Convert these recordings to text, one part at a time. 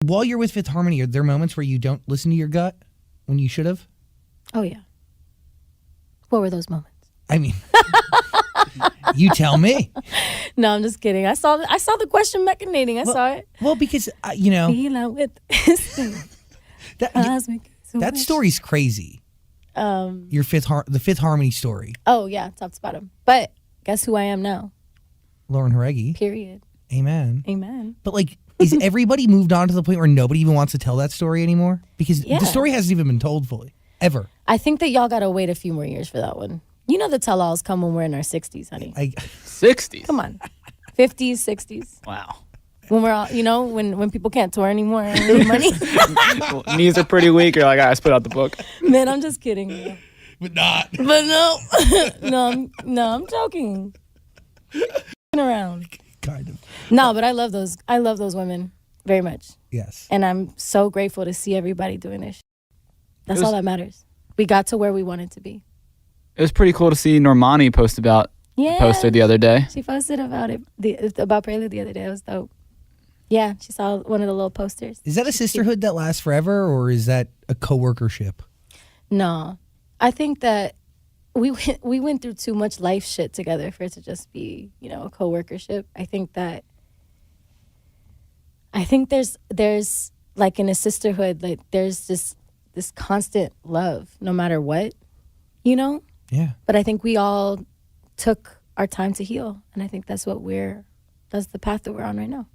While you're with Fifth Harmony, are there moments where you don't listen to your gut when you should have? Oh, yeah. What were those moments? I mean, you tell me. No, I'm just kidding. I saw the question machinating. I saw it. Well, because, you know, Feel out with that story's crazy. Your the Fifth Harmony story. Oh, yeah, top to bottom. But guess who I am now? Lauren Haregi. Period. Amen. Amen. But, like, is everybody moved on to the point where nobody even wants to tell that story anymore? Because the story hasn't even been told fully, ever. I think that y'all got to wait a few more years for that one. You know the tell-alls come when we're in our 60s, honey. 60s? Come on. 50s, 60s. Wow. When we're all, you know, when people can't tour anymore and need money. Knees are pretty weak. You're like, I spit out the book. Man, I'm just kidding. But not. But no. I'm joking. Around. Kind of. No, but I love those women very much. Yes. And I'm so grateful to see everybody doing this. That's all that matters. We got to where we wanted to be. It was pretty cool to see Normani post about the poster the other day. She posted about it, about Prelude the other day. It was dope. Yeah, she saw one of the little posters. Is that a sisterhood that lasts forever, or is that a co-workership? No. I think that we went through too much life shit together for it to just be, you know, a co-workership. I think there's like in a sisterhood, like there's this constant love no matter what, you know? Yeah. But I think we all took our time to heal, and I think that's the path that we're on right now.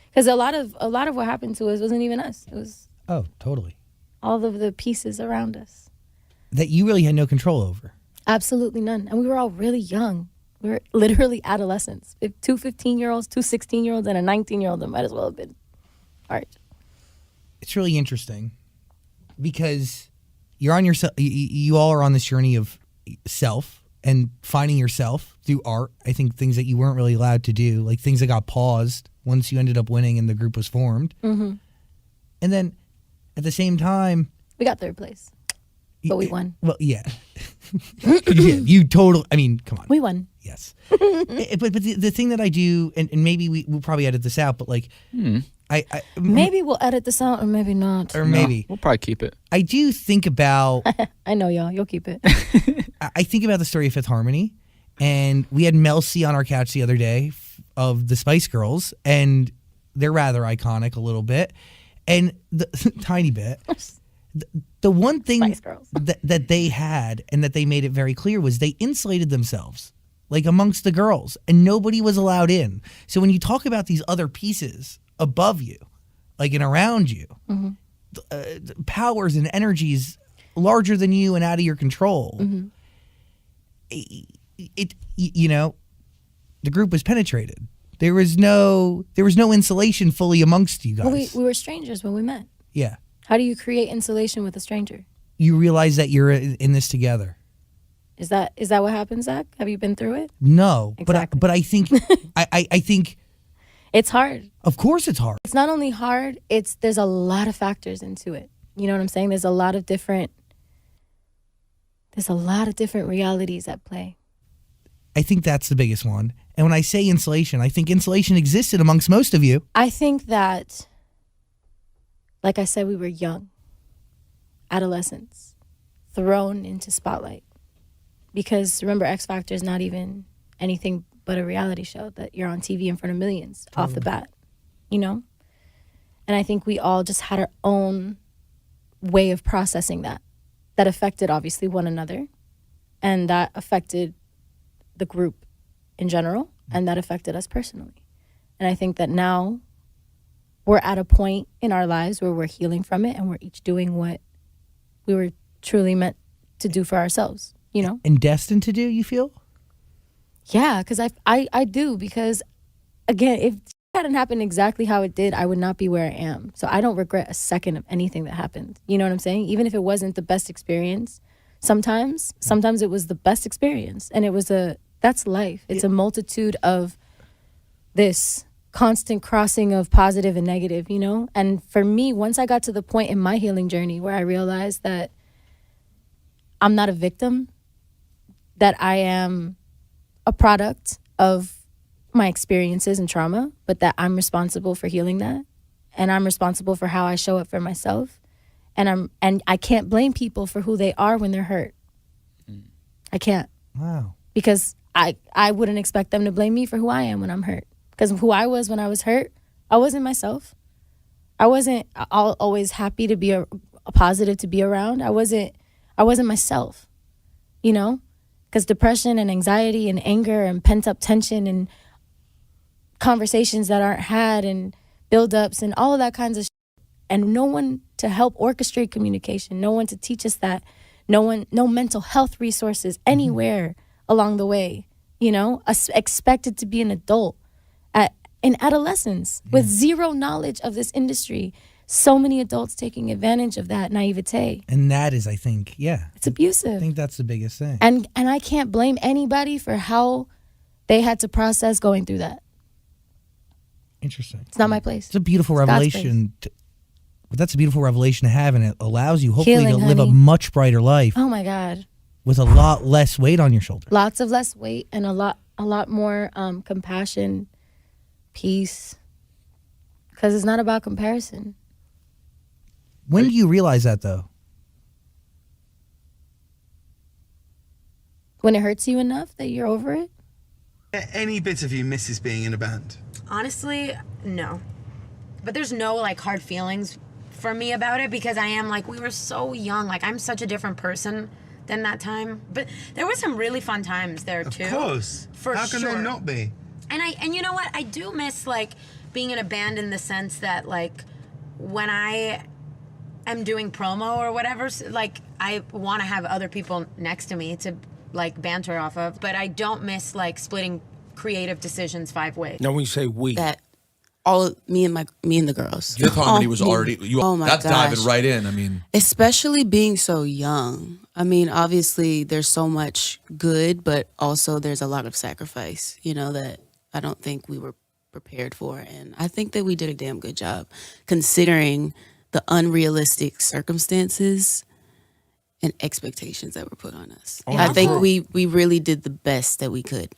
Because a lot of what happened to us wasn't even us. It was totally all of the pieces around us that you really had no control over. Absolutely none. And we were all really young. We were literally adolescents. Two 15-year-olds, two 16-year-olds, and a 19-year-old that might as well have been art. It's really interesting because you're on yourself. You all are on this journey of self and finding yourself through art. I think things that you weren't really allowed to do, like things that got paused once you ended up winning and the group was formed. Mm-hmm. And then at the same time, we got third place, but we won. Well, yeah. You totally, I mean, come on. We won. Yes. But the thing that I do, and maybe we'll probably edit this out, but like, maybe we'll edit this out or maybe not. Or maybe. We'll probably keep it. I do think about. I know y'all. You'll keep it. I think about the story of Fifth Harmony, and we had Mel C on our couch the other day of the Spice Girls, and they're rather iconic a little bit, and the tiny bit. The one thing that they had and that they made it very clear was they insulated themselves, like amongst the girls, and nobody was allowed in. So when you talk about these other pieces above you, like and around you, powers and energies larger than you and out of your control, it you know, the group was penetrated. There was no insulation fully amongst you guys. Well, we were strangers when we met. Yeah. How do you create insulation with a stranger? You realize that you're in this together. Is that what happens, Zach? Have you been through it? No, exactly. but I think I think it's hard. Of course, it's hard. It's not only hard; there's a lot of factors into it. You know what I'm saying? There's a lot of different realities at play. I think that's the biggest one. And when I say insulation, I think insulation existed amongst most of you. I think that, like I said, we were young, adolescents, thrown into spotlight. Because remember, X Factor is not even anything but a reality show that you're on TV in front of millions off the bat, you know? And I think we all just had our own way of processing that affected, obviously, one another. And that affected the group in general, and that affected us personally. And I think that now we're at a point in our lives where we're healing from it, and we're each doing what we were truly meant to do for ourselves, you know? And destined to do, you feel? Yeah, because I do, because, again, if it hadn't happened exactly how it did, I would not be where I am. So I don't regret a second of anything that happened. You know what I'm saying? Even if it wasn't the best experience, sometimes it was the best experience. And that's life. It's a multitude of this constant crossing of positive and negative, you know? And for me, once I got to the point in my healing journey where I realized that I'm not a victim, that I am a product of my experiences and trauma, but that I'm responsible for healing that, and I'm responsible for how I show up for myself. And I can't blame people for who they are when they're hurt. I can't. Wow. Because I wouldn't expect them to blame me for who I am when I'm hurt. Because who I was when I was hurt, I wasn't myself. I wasn't always happy to be a positive to be around. I wasn't myself, you know? Because depression and anxiety and anger and pent-up tension and conversations that aren't had and build-ups and all of that kinds of shit. And no one to help orchestrate communication, no one to teach us that, no mental health resources anywhere along the way, you know? Expected to be an adult in adolescence with zero knowledge of this industry. So many adults taking advantage of that naivete. And that is, I think, it's abusive. I think that's the biggest thing. And I can't blame anybody for how they had to process going through that. Interesting. It's not my place. It's a beautiful God's revelation. But that's a beautiful revelation to have, and it allows you hopefully Healing, to live a honey. much brighter life Oh my God. with a lot less weight on your shoulders. Lots of less weight and a lot more compassion, peace. Because it's not about comparison. When do you realize that, though? When it hurts you enough that you're over it? Any bit of you misses being in a band? Honestly, no. But there's no like hard feelings for me about it because I am like, we were so young. Like I'm such a different person than that time. But there were some really fun times there too. Of course. For How can sure. there not be? And you know what? I do miss like being in a band in the sense that like when I am doing promo or whatever, like I want to have other people next to me to like banter off of, but I don't miss like splitting creative decisions 5 ways. Now when you say we, That all me and the girls. Fifth Harmony All was me- already. oh my That's gosh. diving right in. I mean, Especially being so young. I mean, obviously there's so much good, but also there's a lot of sacrifice, you know, that I don't think we were prepared for. And I think that we did a damn good job considering the unrealistic circumstances and expectations that were put on us. I think we really did the best that we could.